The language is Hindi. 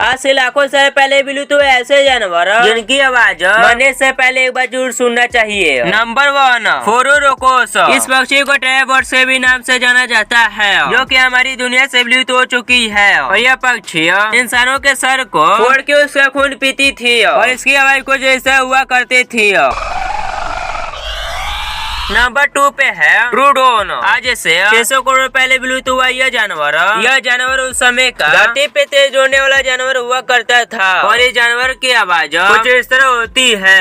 आज से लाखों साल पहले विलुप्त हुए ऐसे जानवर जिनकी आवाज मरने से पहले एक बार जरूर सुनना चाहिए। नंबर 1, फोरोरोकोस। इस पक्षी को ट्रेवर्स से भी नाम से जाना जाता है, जो कि हमारी दुनिया से विलुप्त हो चुकी है। और यह पक्षी इंसानों के सर को फोड़ के उसका खून पीती थी और इसकी आवाज को जैसा हुआ करती थी। नंबर 2 पे है ट्रूडोन। आज से 600 करोड़ पहले विलुप्त हुआ यह जानवर उस समय का धरती पे तेज उड़ने वाला जानवर हुआ करता था और इस जानवर की आवाज कुछ इस तरह होती है।